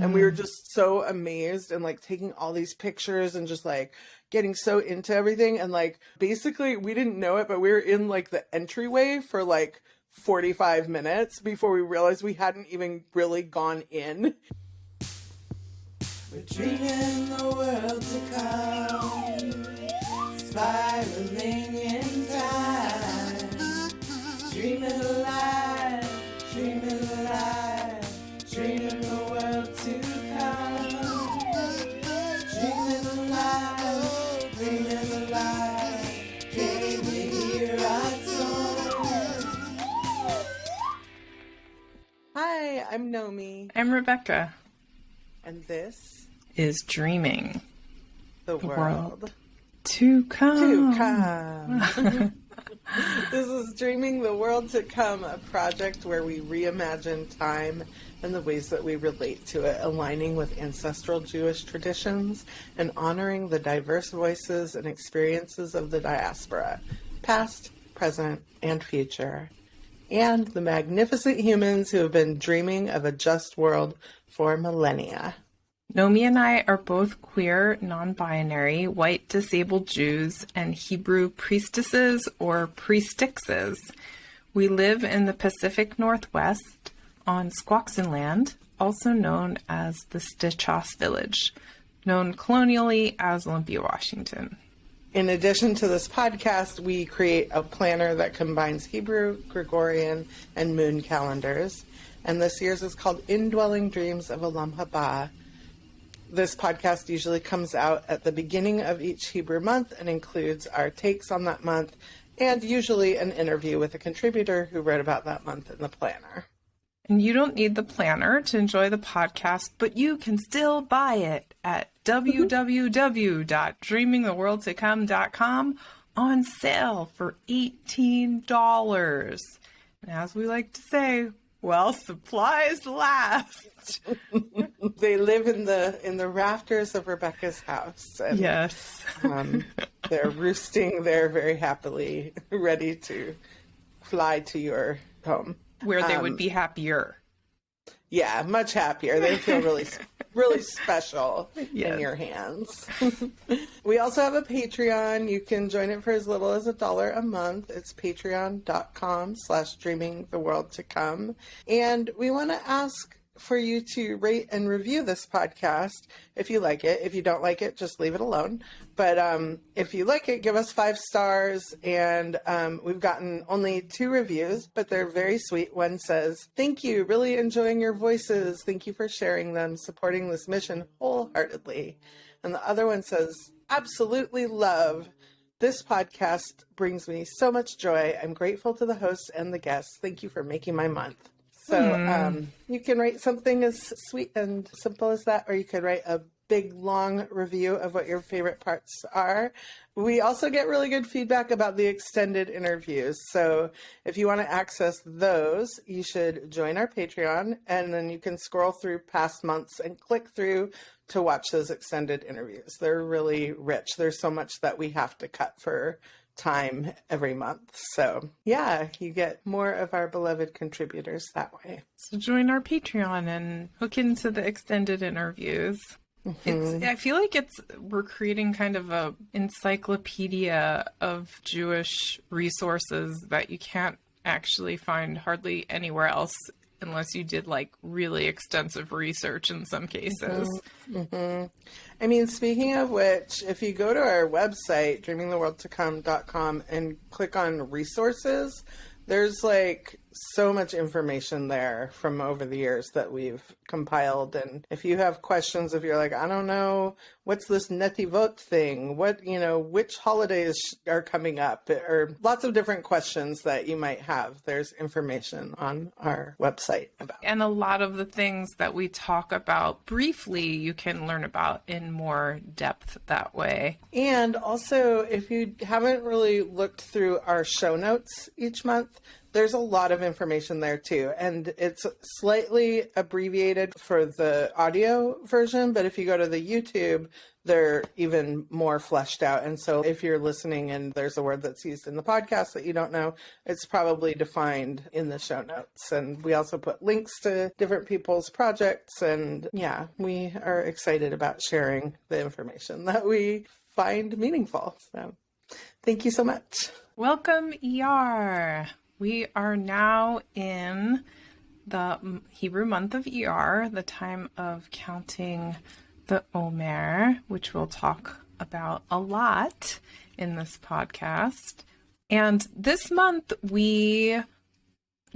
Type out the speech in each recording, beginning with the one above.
And we were just so amazed and like taking all these pictures and just like getting so into everything. And like, basically we didn't know it, but we were in like the entryway for like 45 minutes before we realized we hadn't even really gone in. We're dreaming the world to come, spiraling in time, dreaming alive, dreaming alive, dreaming the world to come, dreaming alive, dreaming alive, can you hear our song? Hi, I'm Nomy. I'm Rebekah. And this is Dreaming the World to Come. This is Dreaming the World to Come, a project where we reimagine time and the ways that we relate to it, aligning with ancestral Jewish traditions and honoring the diverse voices and experiences of the diaspora, past, present, and future, and the magnificent humans who have been dreaming of a just world for millennia. Nomy and I are both queer, non-binary, white disabled Jews and Hebrew priestesses or priestixes. We live in the Pacific Northwest on Squaxin Land, also known as the Stichos Village, known colonially as Olympia, Washington. In addition to this podcast, we create a planner that combines Hebrew, Gregorian, and moon calendars. And this year's is called Indwelling Dreams of Olam Haba. This podcast usually comes out at the beginning of each Hebrew month and includes our takes on that month and usually an interview with a contributor who wrote about that month in the planner. And you don't need the planner to enjoy the podcast, but you can still buy it at www.dreamingtheworldtocome.com on sale for $18. And as we like to say, well, supplies last. They live in the rafters of Rebekah's house. And, yes. They're roosting there very happily, ready to fly to your home. Where they would be happier. Yeah, much happier. They feel really, really special yes. in your hands. We also have a Patreon. You can join it for as little as $1 a month. It's patreon.com/dreamingtheworldtocome. And we want to ask for you to rate and review this podcast if you like it. If you don't like it, just leave it alone. But if you like it, give us 5 stars. And we've gotten only 2 reviews, but they're very sweet. One says, "Thank you, really enjoying your voices. Thank you for sharing them, supporting this mission wholeheartedly." And the other one says, "Absolutely love. This podcast brings me so much joy. I'm grateful to the hosts and the guests. Thank you for making my month." So you can write something as sweet and simple as that, or you could write a big, long review of what your favorite parts are. We also get really good feedback about the extended interviews. So if you want to access those, you should join our Patreon, and then you can scroll through past months and click through to watch those extended interviews. They're really rich. There's so much that we have to cut for time every month. So yeah, you get more of our beloved contributors that way. So join our Patreon and hook into the extended interviews. Mm-hmm. I feel like we're creating kind of a encyclopedia of Jewish resources that you can't actually find hardly anywhere else unless you did like really extensive research in some cases. Mm-hmm. I mean, speaking of which, if you go to our website, dreamingtheworldtocome.com, and click on resources, there's like so much information there from over the years that we've compiled. And if you have questions, if you're like, I don't know, what's this Netivot thing? Which holidays are coming up? Or lots of different questions that you might have. There's information on our website about. And a lot of the things that we talk about briefly, you can learn about in more depth that way. And also, if you haven't really looked through our show notes each month, There's a lot of information there too, and it's slightly abbreviated for the audio version, but if you go to the YouTube, they're even more fleshed out. And so if you're listening and there's a word that's used in the podcast that you don't know, it's probably defined in the show notes. And we also put links to different people's projects. And yeah, we are excited about sharing the information that we find meaningful. So thank you so much. Welcome, Iyar. We are now in the Hebrew month of Iyar, the time of counting the Omer, which we'll talk about a lot in this podcast. And this month we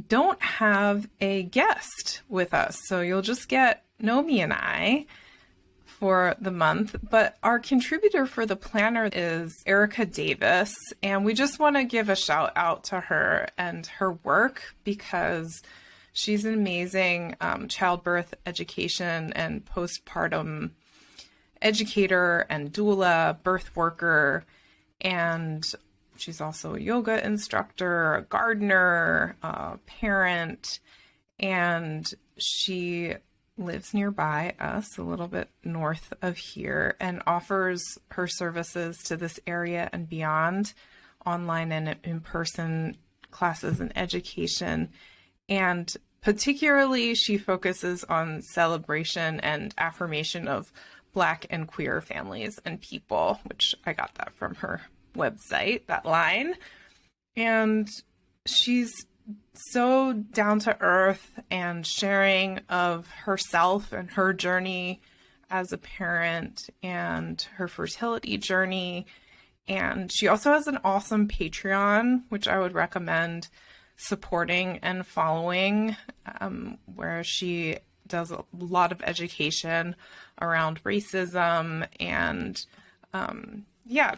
don't have a guest with us, so you'll just get Nomy and I for the month, but our contributor for the planner is Erika Davis, and we just want to give a shout out to her and her work because she's an amazing childbirth education and postpartum educator and doula, birth worker, and she's also a yoga instructor, a gardener, a parent, and she lives nearby us, a little bit north of here, and offers her services to this area and beyond, online and in-person classes and education. And particularly, she focuses on celebration and affirmation of Black and queer families and people, which I got that from her website, that line. And she's so down to earth and sharing of herself and her journey as a parent and her fertility journey. And she also has an awesome Patreon, which I would recommend supporting and following, where she does a lot of education around racism and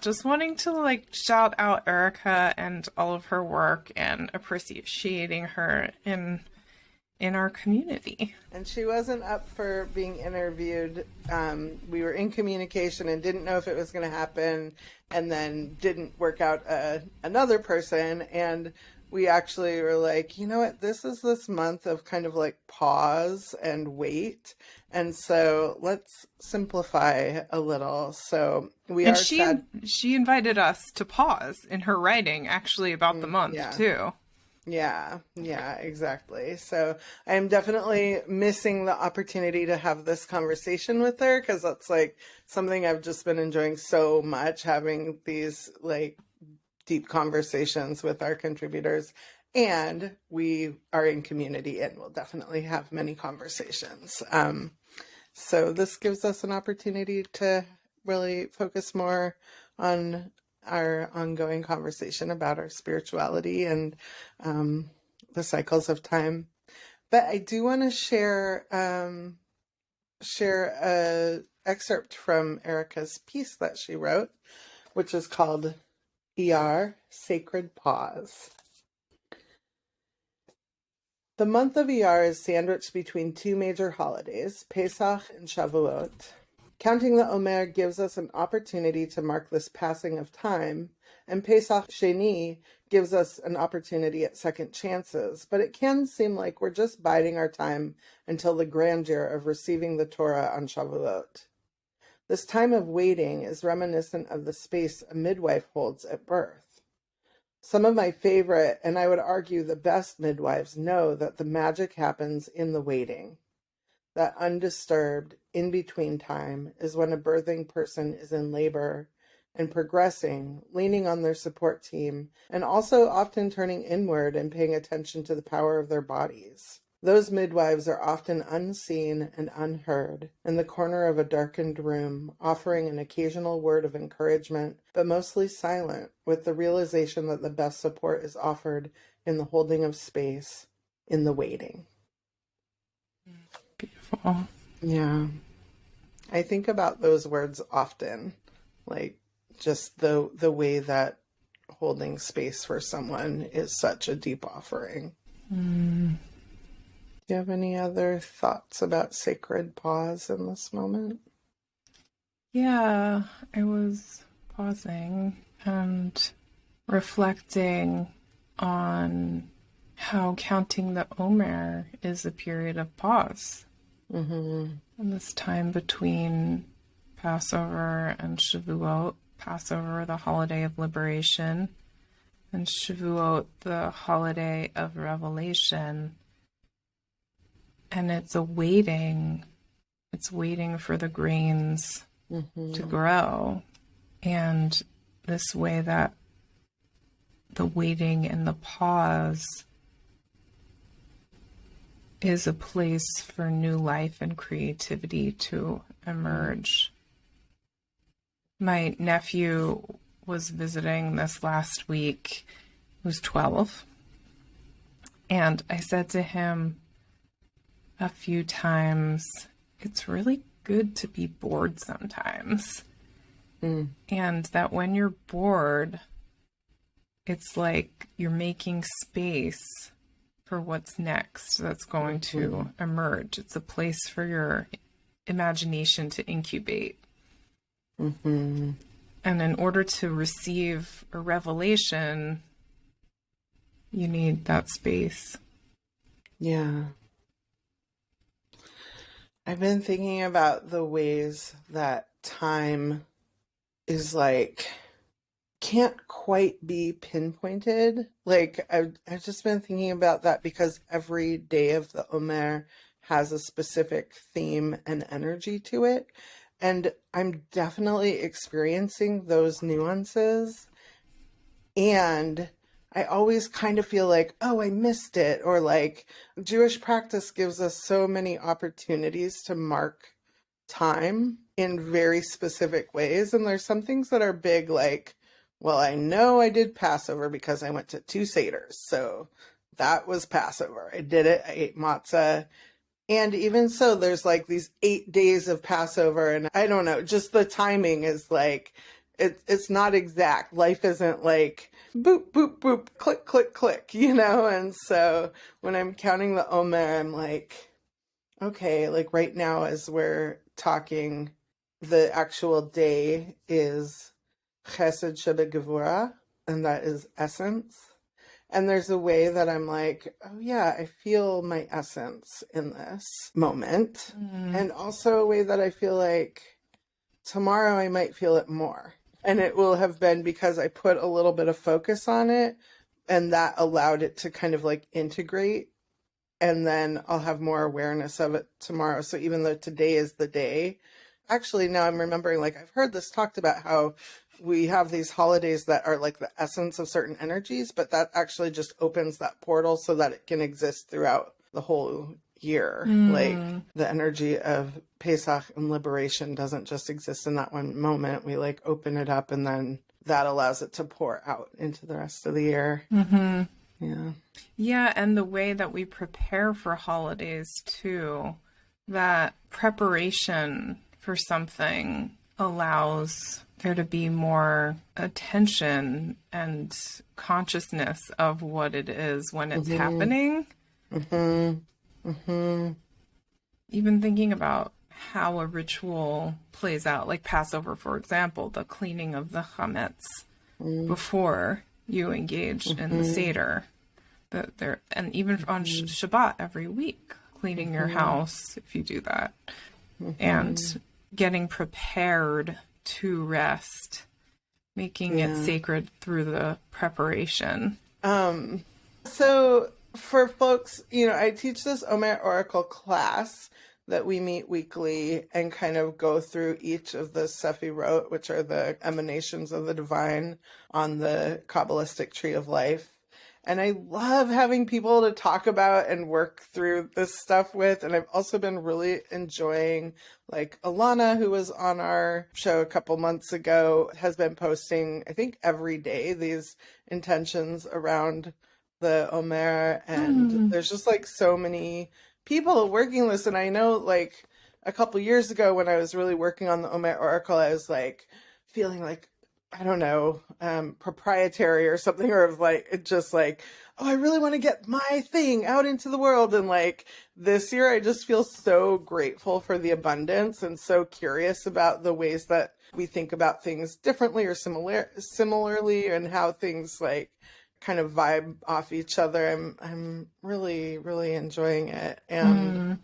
just wanting to shout out Erika and all of her work and appreciating her in our community. And she wasn't up for being interviewed. We were in communication and didn't know if it was going to happen, and then didn't work out another person. And we actually were like, you know what, this is this month of kind of pause and wait. And so let's simplify a little. So she invited us to pause in her writing actually about the month too. Yeah, exactly. So I'm definitely missing the opportunity to have this conversation with her, because that's something I've just been enjoying so much, having these deep conversations with our contributors. And we are in community and we'll definitely have many conversations. So this gives us an opportunity to really focus more on our ongoing conversation about our spirituality and the cycles of time. But I do want to share a excerpt from Erika's piece that she wrote, which is called Iyar, Sacred Pause. The month of Iyar is sandwiched between two major holidays, Pesach and Shavuot. Counting the Omer gives us an opportunity to mark this passing of time, and Pesach Sheni gives us an opportunity at second chances, but it can seem like we're just biding our time until the grandeur of receiving the Torah on Shavuot. This time of waiting is reminiscent of the space a midwife holds at birth. Some of my favorite, and I would argue the best midwives, know that the magic happens in the waiting. That undisturbed, in-between time is when a birthing person is in labor and progressing, leaning on their support team, and also often turning inward and paying attention to the power of their bodies. Those midwives are often unseen and unheard, in the corner of a darkened room, offering an occasional word of encouragement, but mostly silent, with the realization that the best support is offered in the holding of space, in the waiting. Beautiful. Yeah. I think about those words often, just the way that holding space for someone is such a deep offering. Do you have any other thoughts about sacred pause in this moment? Yeah, I was pausing and reflecting on how counting the Omer is a period of pause. Mm-hmm. And this time between Passover and Shavuot, Passover, the holiday of liberation, and Shavuot, the holiday of revelation. And it's waiting for the grains to grow. And this way that the waiting and the pause is a place for new life and creativity to emerge. My nephew was visiting this last week, who's 12. And I said to him a few times, it's really good to be bored sometimes. And that when you're bored, it's like you're making space for what's next that's going to emerge. It's a place for your imagination to incubate. And in order to receive a revelation, you need that space. Yeah. I've been thinking about the ways that time is like, can't quite be pinpointed. Like, I've just been thinking about that because every day of the Omer has a specific theme and energy to it. And I'm definitely experiencing those nuances. And I always kind of feel like, oh, I missed it. Or like, Jewish practice gives us so many opportunities to mark time in very specific ways. And there's some things that are big, like, well, I know I did Passover because I went to 2 Seders. So that was Passover. I did it. I ate matzah. And even so, there's like these 8 days of Passover. And I don't know, just the timing is like, it's not exact. Life isn't like boop, boop, boop, click, click, click, you know? And so when I'm counting the Omer, I'm like, okay, like right now as we're talking, the actual day is Chesed Shebegevura, and that is essence. And there's a way that I'm like, oh yeah, I feel my essence in this moment. And also a way that I feel like tomorrow I might feel it more. And it will have been because I put a little bit of focus on it, and that allowed it to kind of like integrate. And then I'll have more awareness of it tomorrow. So even though today is the day, actually now I'm remembering, like, I've heard this talked about how we have these holidays that are like the essence of certain energies, but that actually just opens that portal so that it can exist throughout the whole year. Like the energy of Pesach and liberation doesn't just exist in that one moment. We like open it up, and then that allows it to pour out into the rest of the year. Yeah. Yeah, and the way that we prepare for holidays too, that preparation for something allows there to be more attention and consciousness of what it is when it's happening. Even thinking about how a ritual plays out, like Passover, for example, the cleaning of the chametz before you engage in the Seder. And even on Shabbat every week, cleaning your house, if you do that. And getting prepared to rest, making it sacred through the preparation. So for folks, you know, I teach this Omer Oracle class that we meet weekly and kind of go through each of the Sefirot, which are the emanations of the divine on the Kabbalistic tree of life. And I love having people to talk about and work through this stuff with. And I've also been really enjoying, like, Alana, who was on our show a couple months ago, has been posting, I think, every day these intentions around the Omer. And there's just like so many people working this. And I know, like, a couple years ago when I was really working on the Omer Oracle, I was like feeling like, I don't know, proprietary or something, or of like, it just like, oh, I really want to get my thing out into the world. And like this year, I just feel so grateful for the abundance and so curious about the ways that we think about things differently or similarly, and how things like kind of vibe off each other. I'm really, really enjoying it. And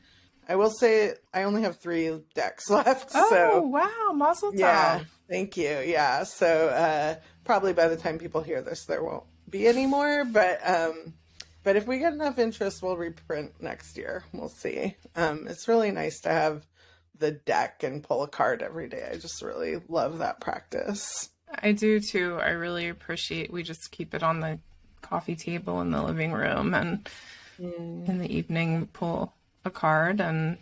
I will say I only have 3 decks left. Oh, So wow. Mazel yeah, tov. thank you. Yeah. So probably by the time people hear this, there won't be any more. But if we get enough interest, we'll reprint next year. We'll see. It's really nice to have the deck and pull a card every day. I just really love that practice. I do too. I really appreciate we just keep it on the coffee table in the living room and in the evening pull a card and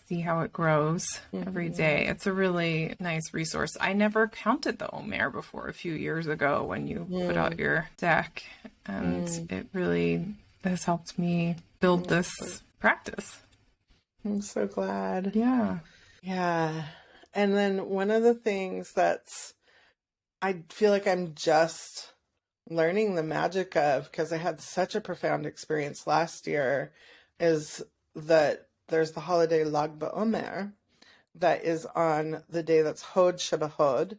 see how it grows every day. It's a really nice resource. I never counted the Omer before a few years ago when you put out your deck, and it really has helped me build this practice. I'm so glad. Yeah. Yeah. And then one of the things I feel like I'm just learning the magic of, because I had such a profound experience last year, is that there's the holiday Lag BaOmer that is on the day that's Hod Shebahod,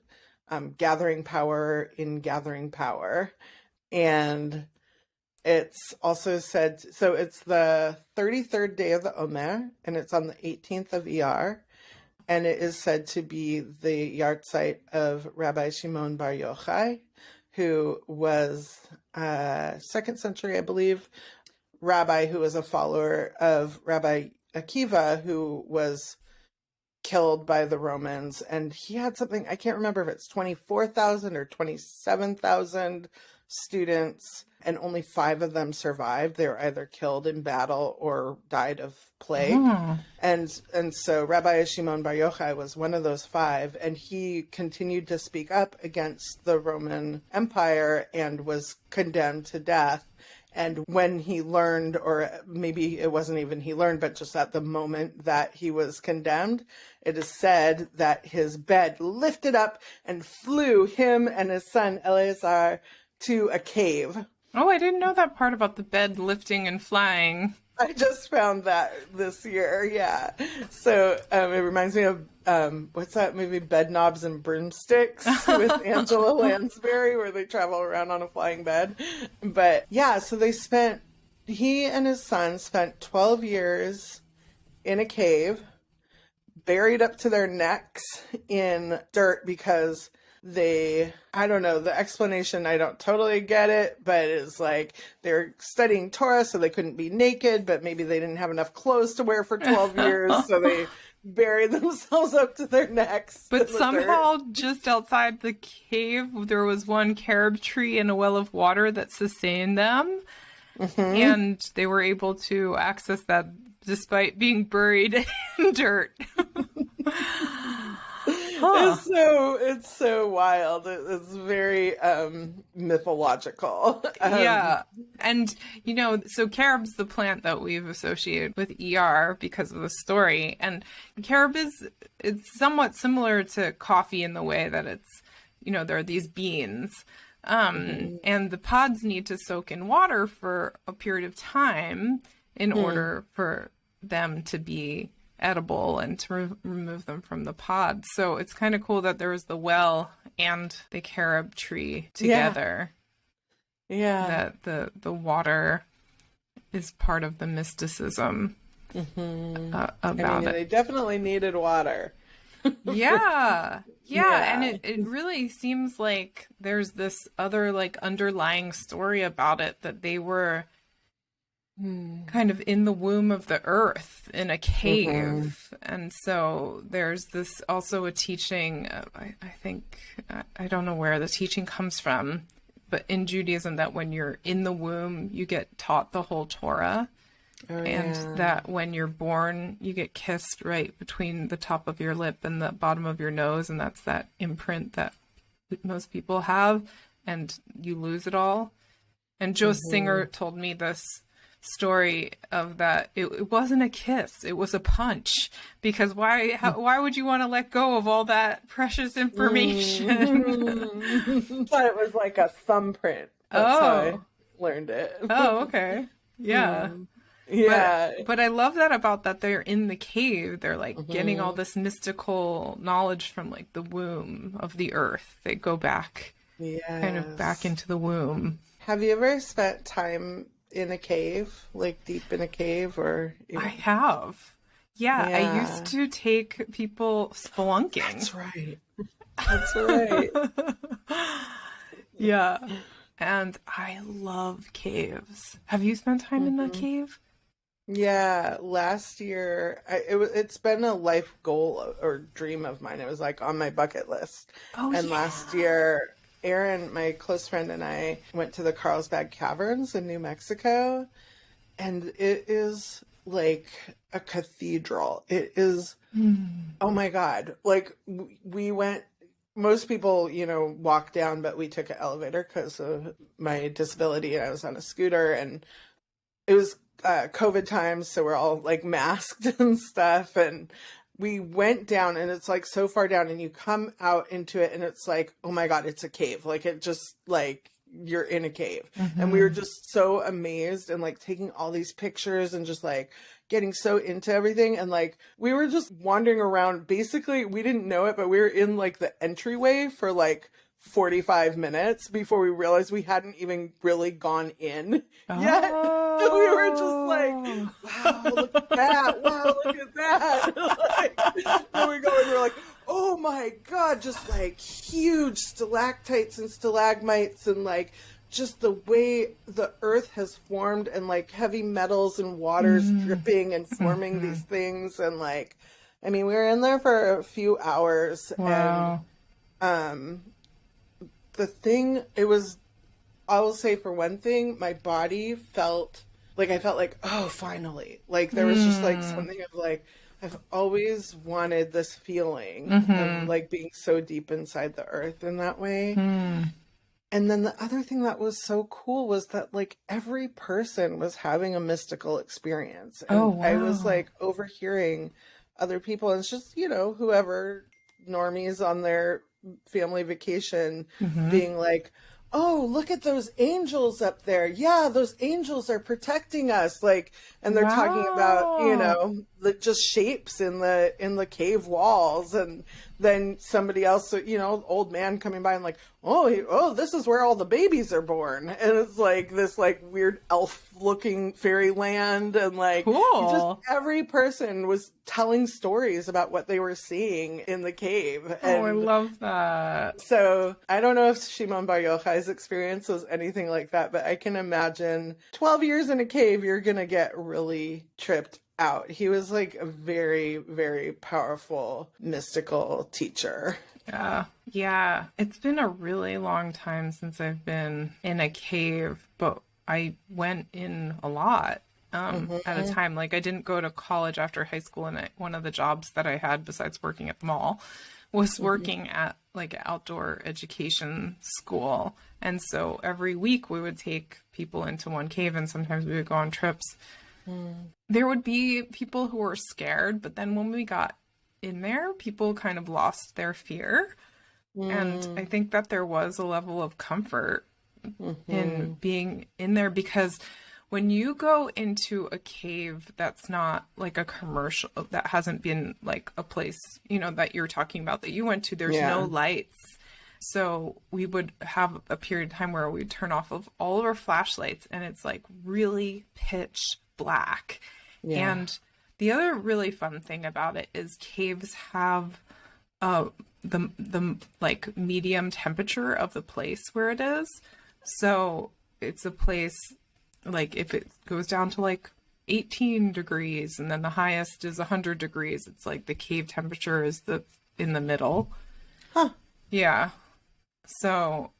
gathering power in gathering power. And it's also said, so it's the 33rd day of the Omer, and it's on the 18th of Iyar. And it is said to be the yahrzeit of Rabbi Shimon Bar Yochai, who was 2nd century, I believe, rabbi who was a follower of Rabbi Akiva, who was killed by the Romans. And he had something, I can't remember if it's 24,000 or 27,000 students, and only 5 of them survived. They were either killed in battle or died of plague. And so Rabbi Shimon Bar Yochai was one of those 5, and he continued to speak up against the Roman Empire and was condemned to death. And when he learned, or maybe it wasn't even he learned, but just at the moment that he was condemned, it is said that his bed lifted up and flew him and his son Eleazar to a cave. Oh, I didn't know that part about the bed lifting and flying. I just found that this year, yeah. So it reminds me of, what's that movie, Bed Knobs and Broomsticks with Angela Lansbury, where they travel around on a flying bed. But yeah, so he and his son spent 12 years in a cave, buried up to their necks in dirt because I don't know, the explanation, I don't totally get it, but it's like they're studying Torah, so they couldn't be naked, but maybe they didn't have enough clothes to wear for 12 years, so they buried themselves up to their necks. But somehow, just outside the cave, there was one carob tree and a well of water that sustained them, and they were able to access that despite being buried in dirt. It's so wild. It's very mythological. Yeah. And, so carob's the plant that we've associated with Iyar because of the story. And carob it's somewhat similar to coffee in the way that it's, there are these beans. And the pods need to soak in water for a period of time in order for them to be edible and to remove them from the pod. So it's kind of cool that there was the well and the carob tree together. Yeah. That the water is part of the mysticism about it. They definitely needed water. Yeah. And it really seems like there's this other underlying story about it, that they were kind of in the womb of the earth in a cave. And so there's this also a teaching, I think, I don't know where the teaching comes from, but in Judaism, that when you're in the womb, you get taught the whole Torah. And that when you're born, you get kissed right between the top of your lip and the bottom of your nose. And that's that imprint that most people have, and you lose it all. And Joe Singer told me this story of that it wasn't a kiss, it was a punch, because why would you want to let go of all that precious information? Thought it was like a thumbprint. That's how I learned it. Oh, okay. Yeah. Yeah. But I love that about that they're in the cave. They're getting all this mystical knowledge from the womb of the earth. They go back kind of back into the womb. Have you ever spent time in a cave, like deep in a cave or I have. Yeah, I used Yeah. to take people spelunking. That's right. That's right. Yeah. And I love caves. Have you spent time in the Mhm. cave? Yeah, last year it's been a life goal or dream of mine. It was like on my bucket list. Oh, And yeah. last year, Erin, my close friend, and I went to the Carlsbad Caverns in New Mexico, and it is like a cathedral. It is, oh my God. Like we went, most people, walk down, but we took an elevator because of my disability and I was on a scooter, and it was COVID times, so we're all like masked and stuff. And we went down, and it's like so far down, and you come out into it, and it's like, oh my God, it's a cave. Like it just like you're in a cave. And we were just so amazed and like taking all these pictures and just like getting so into everything. And like we were just wandering around. Basically, we didn't know it, but we were in like the entryway for like 45 minutes before we realized we hadn't even really gone in yet. So we were just like, wow, look at that. Wow, look at that. Like, and we go and we're like, oh my God, just like huge stalactites and stalagmites, and like just the way the earth has formed, and like heavy metals and waters dripping and forming these things. And like, I mean, we were in there for a few hours. Wow. And the thing, it was, I will say for one thing, my body felt like, I felt like, oh, finally. Like there was just like something of like, I've always wanted this feeling of like being so deep inside the earth in that way. And then the other thing that was so cool was that like every person was having a mystical experience. And Oh, wow. I was like overhearing other people, and it's just, whoever normies on their family vacation being like, oh, look at those angels up there. Yeah, those angels are protecting us. Like, and they're talking about, just shapes in the cave walls. And then somebody else, old man coming by and like, oh, this is where all the babies are born. And it's like this like weird elf looking fairyland. And like, Cool. every person was telling stories about what they were seeing in the cave. Oh, I And love that. so I don't know if Shimon Bar Yochai's experience was anything like that, but I can imagine 12 years in a cave, you're going to get really tripped out. He was like a very, very powerful mystical teacher. Yeah. It's been a really long time since I've been in a cave, but I went in a lot. At a time. Like I didn't go to college after high school, and one of the jobs that I had besides working at the mall was working at like an outdoor education school. And so every week we would take people into one cave, and sometimes we would go on trips. There would be people who were scared, but then when we got in there, people kind of lost their fear. And I think that there was a level of comfort in being in there, because when you go into a cave that's not like a commercial, that hasn't been like a place, that you're talking about that you went to, there's no lights. So we would have a period of time where we'd turn off of all of our flashlights, and it's like really pitch black. Yeah. And the other really fun thing about it is caves have the like medium temperature of the place where it is. So it's a place, like if it goes down to like 18 degrees and then the highest is 100 degrees, it's like the cave temperature is in the middle. Yeah. So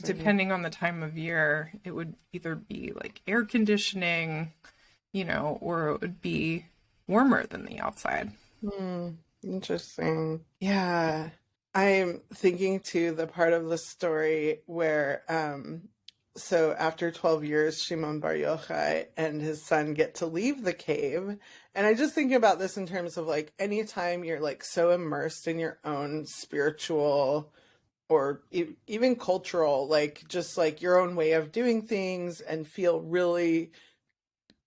depending on the time of year, it would either be like air conditioning, or it would be warmer than the outside. Interesting. Yeah. I'm thinking too, the part of the story where so after 12 years, Shimon Bar Yochai and his son get to leave the cave. And I just think about this in terms of like, anytime you're like so immersed in your own spiritual or even cultural, like just like your own way of doing things, and feel really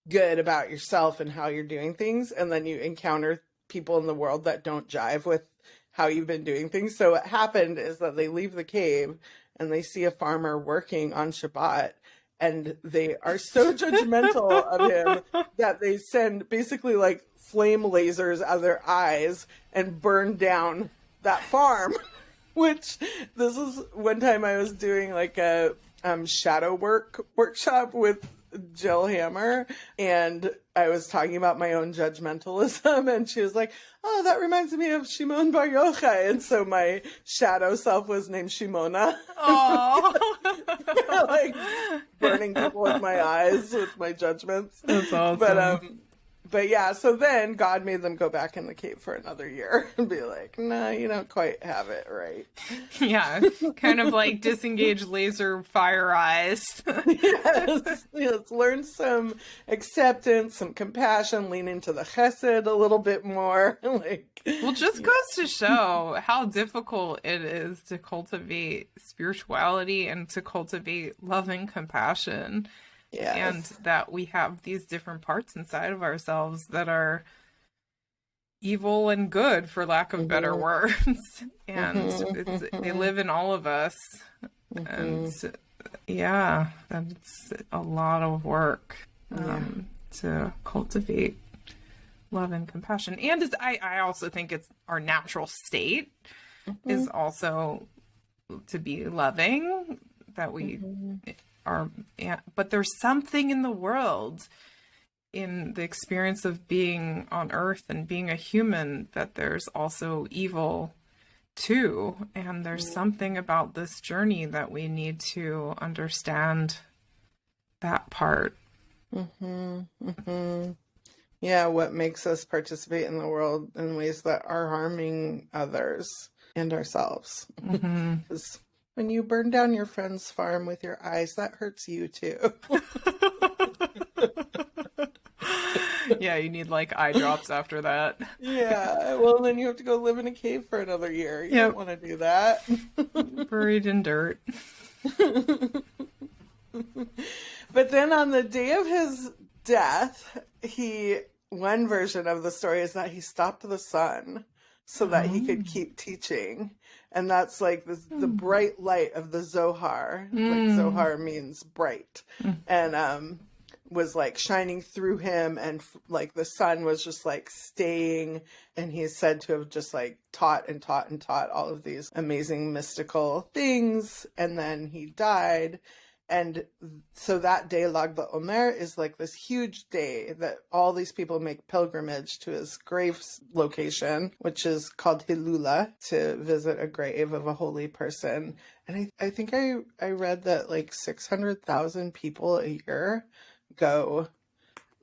good about yourself and how you're doing things. And then you encounter people in the world that don't jive with how you've been doing things. So what happened is that they leave the cave and they see a farmer working on Shabbat, and they are so judgmental of him that they send basically like flame lasers out of their eyes and burn down that farm. Which, this is one time I was doing like a shadow workshop with Jill Hammer, and I was talking about my own judgmentalism, and she was like, oh, that reminds me of Shimon Bar Yochai, and so my shadow self was named Shimona. Oh, Like burning people with my eyes, with my judgments. that's awesome. But yeah, so then God made them go back in the cave for another year and be like, nah, you don't quite have it right. Yeah, kind of like disengaged laser fire eyes. Yes, learn some acceptance, some compassion, lean into the chesed a little bit more. Well, just goes to show how difficult it is to cultivate spirituality and to cultivate love and compassion. Yes. And that we have these different parts inside of ourselves that are evil and good, for lack of better words. And they live in all of us. And yeah, that's a lot of work to cultivate love and compassion. And I also think it's our natural state is also to be loving, that we are, but there's something in the world, in the experience of being on earth and being a human, that there's also evil too. And there's something about this journey that we need to understand that part. Yeah, what makes us participate in the world in ways that are harming others and ourselves. 'Cause when you burn down your friend's farm with your eyes, that hurts you too. Yeah, you need like eye drops after that. Yeah, well, then you have to go live in a cave for another year. You don't want to do that. Buried in dirt. But then on the day of his death, one version of the story is that he stopped the sun so that he could keep teaching. And that's like the bright light of the Zohar. Like Zohar means bright. And was like shining through him, and like the sun was just like staying, and he's said to have just like taught and taught and taught all of these amazing mystical things. And then he died. And so that day, Lag Omer, is like this huge day that all these people make pilgrimage to his grave location, which is called Hilula, to visit a grave of a holy person. And I think I read that like 600,000 people a year go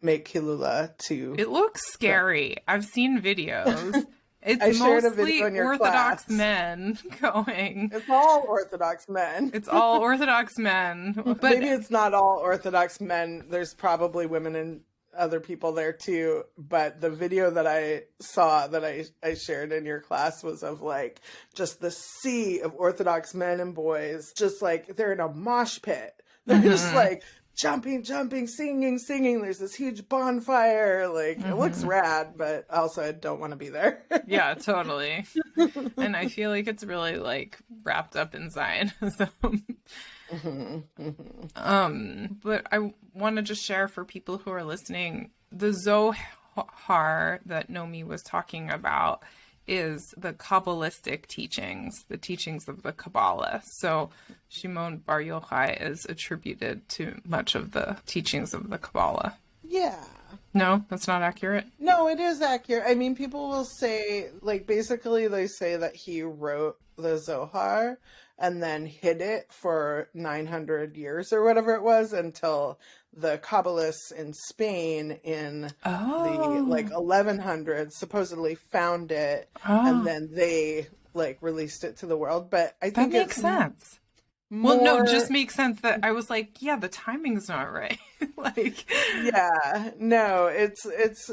make Hilula to... It looks scary. I've seen videos. It's shared a mostly video in your Orthodox class. men going. It's all Orthodox men. It's all Orthodox men. But Maybe it's not all Orthodox men. There's probably women and other people there too. But the video that I saw that I shared in your class was of like just the sea of Orthodox men and boys, just like they're in a mosh pit. They're just like jumping, singing. There's this huge bonfire. Like, it looks rad, but also I don't want to be there. Yeah, totally. And I feel like it's really like wrapped up in Zionism. But I want to just share for people who are listening, the Zohar that Nomy was talking about is the kabbalistic teachings, the teachings of the Kabbalah. So Shimon Bar Yochai is attributed to much of the teachings of the Kabbalah. Yeah. No, that's not accurate? No, it is accurate. I mean, people will say, like, basically they say that he wrote the Zohar and then hid it for 900 years or whatever it was, until the Kabbalists in Spain in the like 1100s supposedly found it, and then they like released it to the world. But I think that makes sense. Well, no, it just makes sense that I was like, yeah, the timing's not right. Like, yeah, no, it's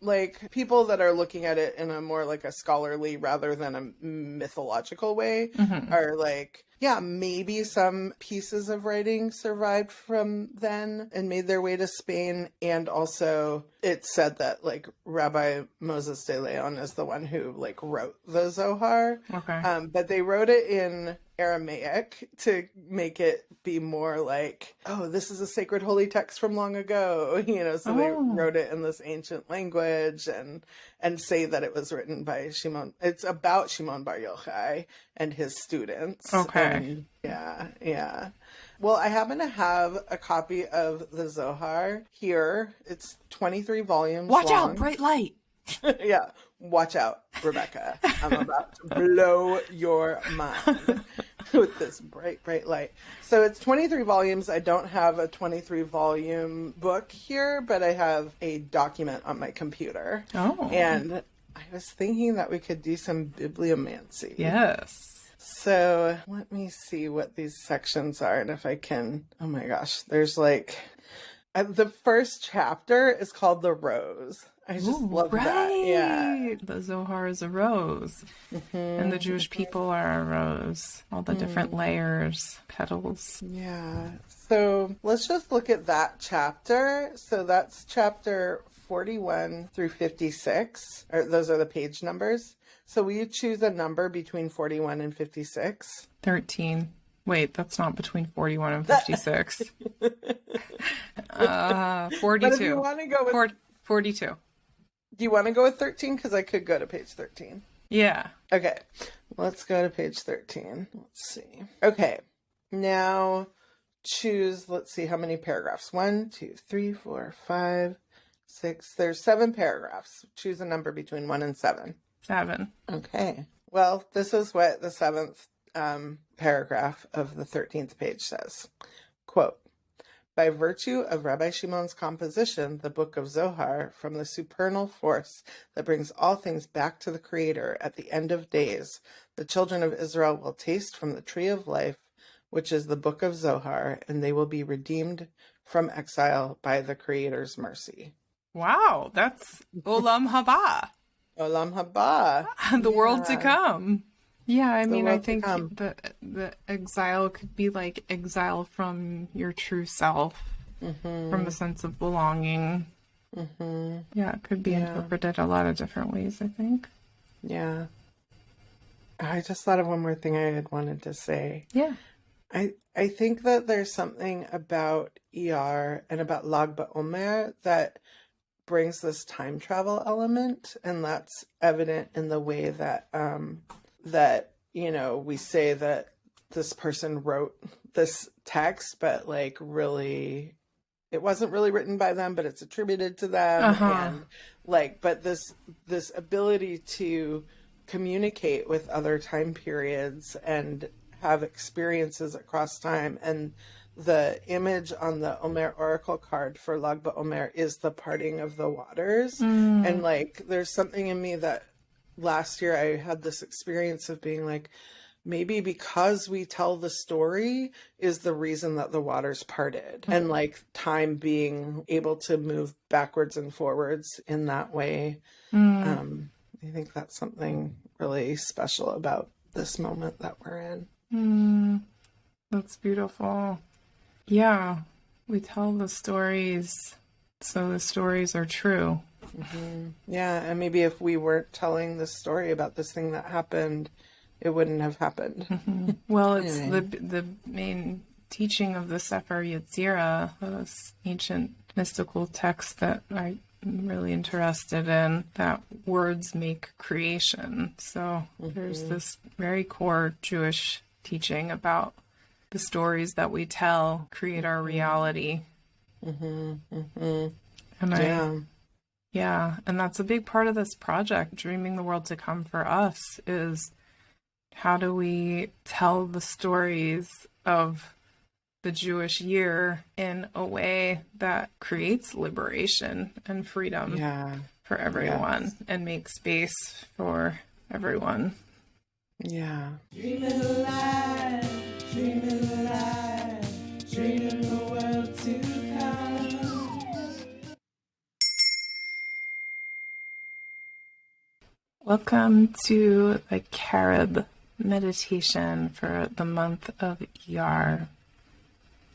like people that are looking at it in a more like a scholarly rather than a mythological way are like yeah, maybe some pieces of writing survived from then and made their way to Spain. And also it said that like Rabbi Moses de Leon is the one who like wrote the Zohar. Okay. But they wrote it in Aramaic to make it be more like, oh, this is a sacred holy text from long ago, so they wrote it in this ancient language and say that it was written by Shimon. It's about Shimon Bar Yochai and his students. Okay. And yeah. Well, I happen to have a copy of the Zohar here. It's 23 volumes Watch long. out, bright light. Yeah, watch out, Rebekah. I'm about to blow your mind with this bright, bright light. So it's 23 volumes. I don't have a 23 volume book here, but I have a document on my computer. Oh. And I was thinking that we could do some bibliomancy. Yes. So let me see what these sections are and if I can. Oh my gosh, there's like the first chapter is called The Rose. I just love that. Yeah. The Zohar is a rose. And the Jewish people are a rose. All the different layers, petals. Yeah. So let's just look at that chapter. So that's chapter 41 through 56. Those are the page numbers. So will you choose a number between 41 and 56? 13. Wait, that's not between 41 and 56. 42. But if you want to go with 42. Do you want to go with 13? Because I could go to page 13. Yeah. Okay. Let's go to page 13. Let's see. Okay. Now choose, let's see how many paragraphs. 1, 2, 3, 4, 5, 6. There's 7 paragraphs. Choose a number between 1 and 7. 7. Okay. Well, this is what the 7th paragraph of the 13th page says. Quote, by virtue of Rabbi Shimon's composition, the Book of Zohar, from the supernal force that brings all things back to the Creator at the end of days, the children of Israel will taste from the tree of life, which is the Book of Zohar, and they will be redeemed from exile by the Creator's mercy. Wow, that's Olam Haba. Olam haba. The world to come. Yeah, I mean, I think come. the exile could be like exile from your true self, from a sense of belonging. Yeah, it could be interpreted a lot of different ways, I think. Yeah. I just thought of one more thing I had wanted to say. Yeah. I think that there's something about Iyar and about Lag BaOmer that brings this time travel element, and that's evident in the way that we say that this person wrote this text, but like really it wasn't really written by them, but it's attributed to them. And like, but this ability to communicate with other time periods and have experiences across time. And the image on the Omer oracle card for Lag BaOmer is the parting of the waters. And like, there's something in me that last year I had this experience of being like, maybe because we tell the story is the reason that the waters parted. And like time being able to move backwards and forwards in that way. I think that's something really special about this moment that we're in. That's beautiful. Yeah, we tell the stories so the stories are true. Yeah, and maybe if we weren't telling the story about this thing that happened, it wouldn't have happened. Well, it's the main teaching of the Sefer Yetzirah, this ancient mystical text that I'm really interested in, that words make creation. So there's this very core Jewish teaching about the stories that we tell create our reality. And and that's a big part of this project, Dreaming the World to Come, for us, is how do we tell the stories of the Jewish year in a way that creates liberation and freedom for everyone and makes space for everyone. Yeah. Dreaming alive, dreaming alive, dreaming the world to come. Welcome to the Carib meditation for the month of Iyar.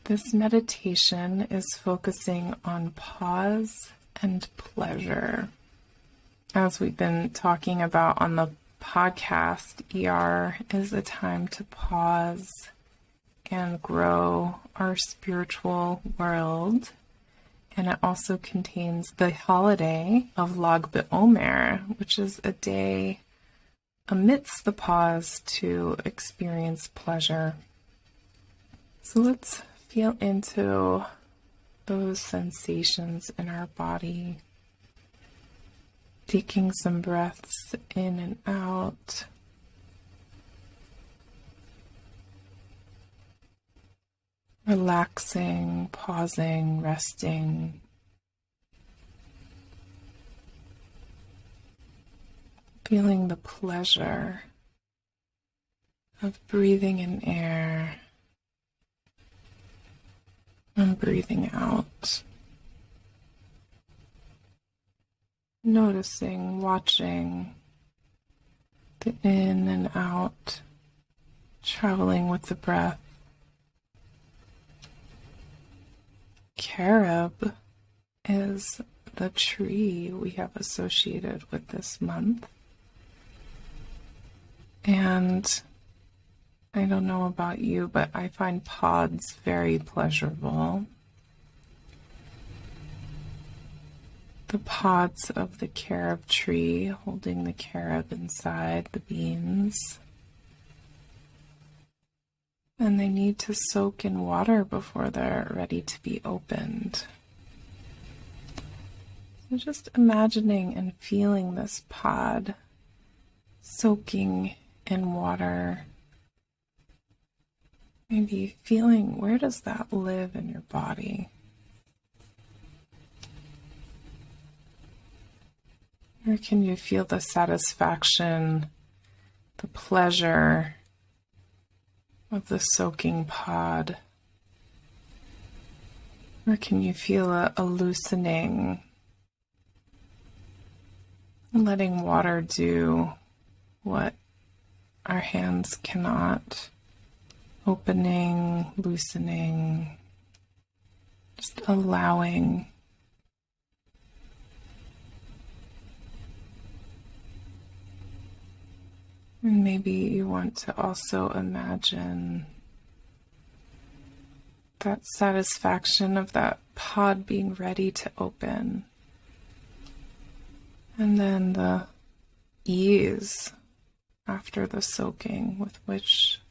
This meditation is focusing on pause and pleasure. As we've been talking about on the podcast, Iyar is a time to pause and grow our spiritual world. And it also contains the holiday of Omer, which is a day amidst the pause to experience pleasure. So let's feel into those sensations in our body. Taking some breaths in and out. Relaxing, pausing, resting. Feeling the pleasure of breathing in air and breathing out. Noticing, watching the in and out, traveling with the breath. Carob is the tree we have associated with this month. And I don't know about you, but I find pods very pleasurable. The pods of the carob tree holding the carob inside the beans. And they need to soak in water before they're ready to be opened. So just imagining and feeling this pod soaking in water. Maybe feeling, where does that live in your body? Where can you feel the satisfaction, the pleasure of the soaking pod? Where can you feel a loosening, letting water do what our hands cannot? Opening, loosening, just allowing. And maybe you want to also imagine that satisfaction of that pod being ready to open. And then the ease after the soaking with which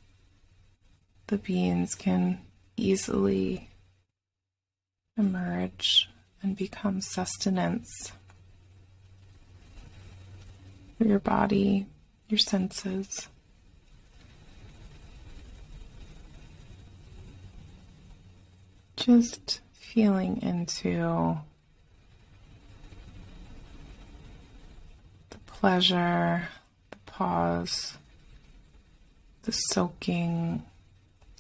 the beans can easily emerge and become sustenance for your body, your senses. Just feeling into the pleasure, the pause, the soaking,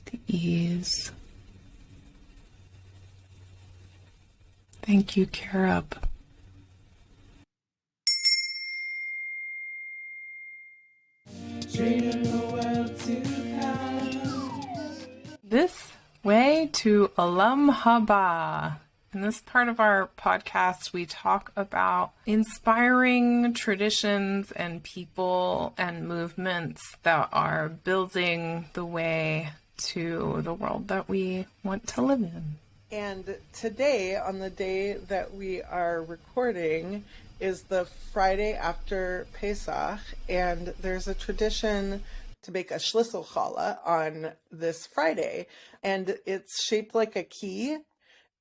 the ease. Thank you, Carob. Dreaming the world to come. This way to Lamm haba. In this part of our podcast, we talk about inspiring traditions and people and movements that are building the way to the world that we want to live in. And today, on the day that we are recording, is the Friday after Pesach, and there's a tradition to make a schlissel challah on this Friday, and it's shaped like a key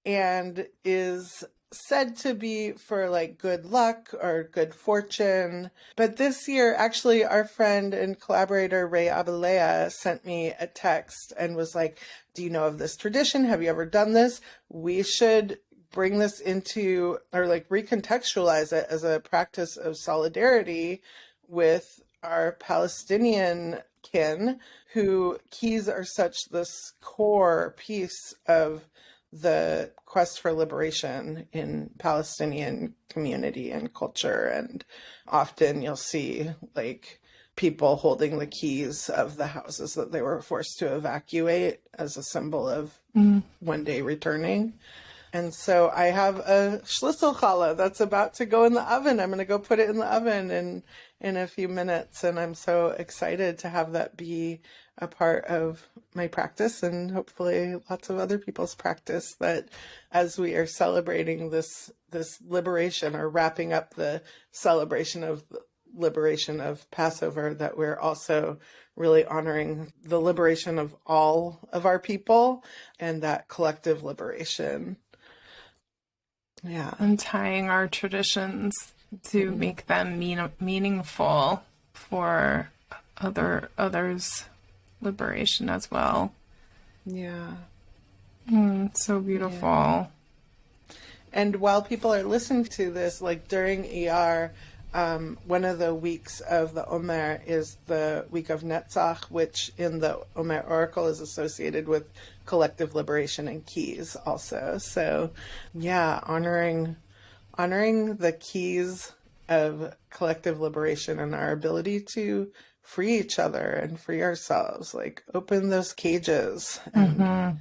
and is said to be for like good luck or good fortune. But this year, actually, our friend and collaborator Ray Abelea sent me a text and was like, do you know of this tradition? Have you ever done this? We should bring this into, or like recontextualize it as a practice of solidarity with our Palestinian kin, who keys are such this core piece of the quest for liberation in Palestinian community and culture. And often you'll see like people holding the keys of the houses that they were forced to evacuate as a symbol of one day returning. And so I have a schlitzel challah that's about to go in the oven. I'm going to go put it in the oven in a few minutes. And I'm so excited to have that be a part of my practice and hopefully lots of other people's practice, that as we are celebrating this liberation, or wrapping up the celebration of liberation of Passover, that we're also really honoring the liberation of all of our people and that collective liberation. Yeah. And tying our traditions to make them meaningful for others' liberation as well. Yeah. So beautiful. Yeah. And while people are listening to this, like during Iyar, one of the weeks of the Omer is the week of Netzach, which in the Omer oracle is associated with collective liberation and keys also. So yeah, honoring the keys of collective liberation and our ability to free each other and free ourselves, like open those cages and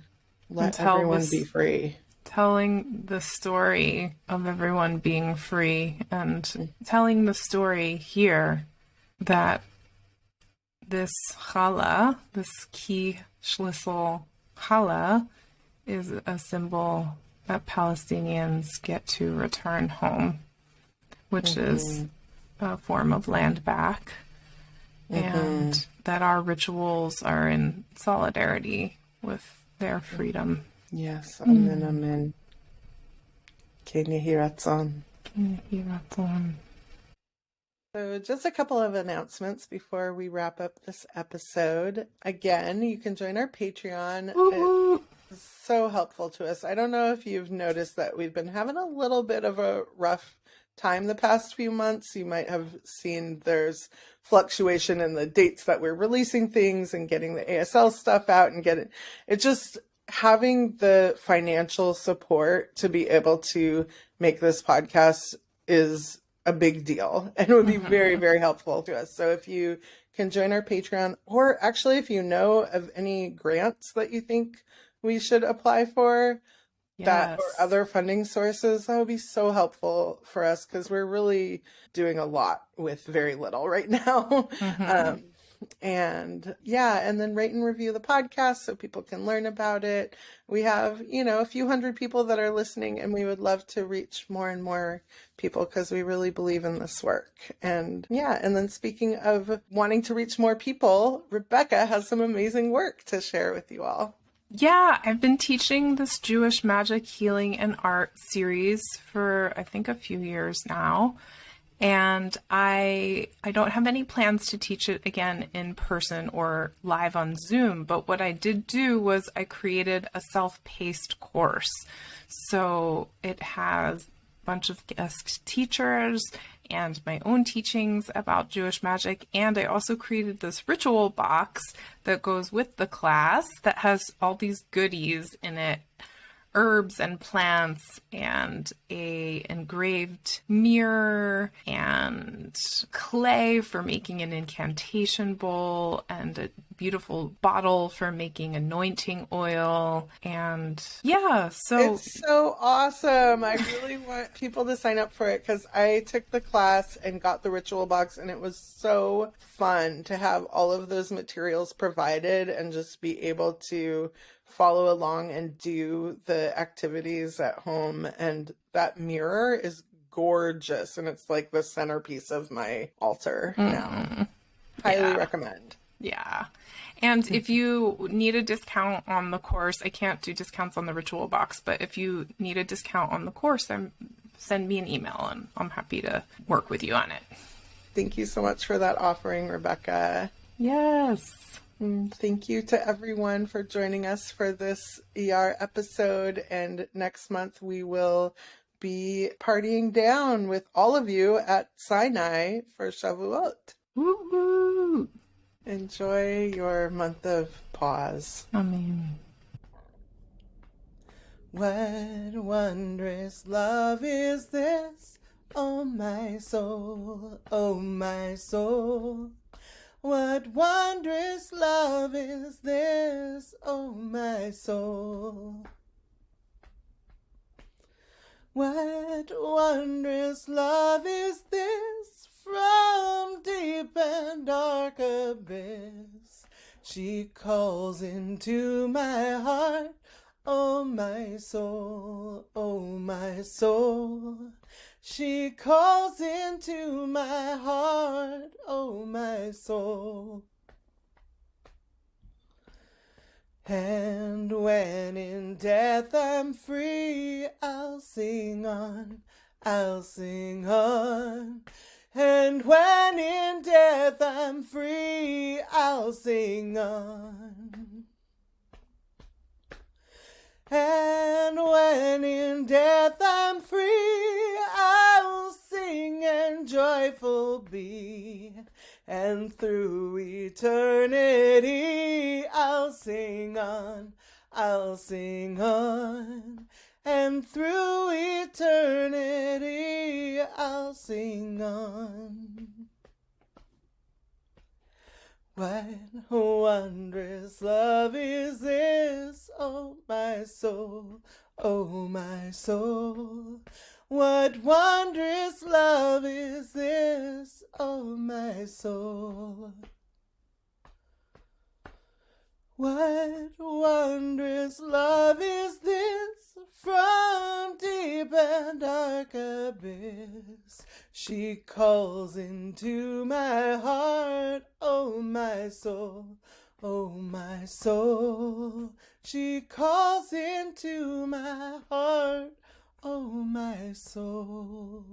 let everyone be free. Telling the story of everyone being free, and telling the story here that this challah, this key schlitzel challah, is a symbol that Palestinians get to return home, which is a form of land back, and that our rituals are in solidarity with their freedom. Yes, amen, amen. Ken yehi ratzon. So just a couple of announcements before we wrap up this episode. Again, you can join our Patreon. It's so helpful to us. I don't know if you've noticed that we've been having a little bit of a rough time the past few months. You might have seen there's fluctuation in the dates that we're releasing things and getting the ASL stuff out and it just having the financial support to be able to make this podcast is a big deal, and it would be very, very helpful to us. So if you can join our Patreon, or actually if you know of any grants that you think we should apply for, that or other funding sources, that would be so helpful for us, because we're really doing a lot with very little right now. And then rate and review the podcast so people can learn about it. We have, a few hundred people that are listening, and we would love to reach more and more people because we really believe in this work. And then speaking of wanting to reach more people, Rebekah has some amazing work to share with you all. Yeah, I've been teaching this Jewish magic, healing, and art series for, I think, a few years now. And I don't have any plans to teach it again in person or live on Zoom. But what I did do was I created a self-paced course. So it has a bunch of guest teachers and my own teachings about Jewish magic. And I also created this ritual box that goes with the class that has all these goodies in it. Herbs and plants and a engraved mirror and clay for making an incantation bowl and a beautiful bottle for making anointing oil. And so it's so awesome. I really want people to sign up for it, because I took the class and got the ritual box, and it was so fun to have all of those materials provided and just be able to follow along and do the activities at home. And that mirror is gorgeous, and it's like the centerpiece of my altar now. Highly recommend. Yeah. And if you need a discount on the course, I can't do discounts on the ritual box, but if you need a discount on the course, then send me an email and I'm happy to work with you on it. Thank you so much for that offering, Rebekah. Yes. Thank you to everyone for joining us for this Iyar episode. And next month we will be partying down with all of you at Sinai for Shavuot. Woo-hoo. Enjoy your month of pause. Amen. What wondrous love is this, oh my soul, oh my soul. What wondrous love is this, oh my soul? What wondrous love is this from deep and dark abyss? She calls into my heart, oh my soul, oh my soul. She calls into my heart, oh my soul. And when in death I'm free, I'll sing on, I'll sing on. And when in death I'm free, I'll sing on. And when in death I'm free, I'll sing and joyful be. And through eternity I'll sing on, I'll sing on. And through eternity I'll sing on. What wondrous love is this, oh my soul, oh my soul. What wondrous love is this, oh my soul. What wondrous love is this from deep and dark abyss? She calls into my heart, oh my soul, oh my soul. She calls into my heart, oh my soul.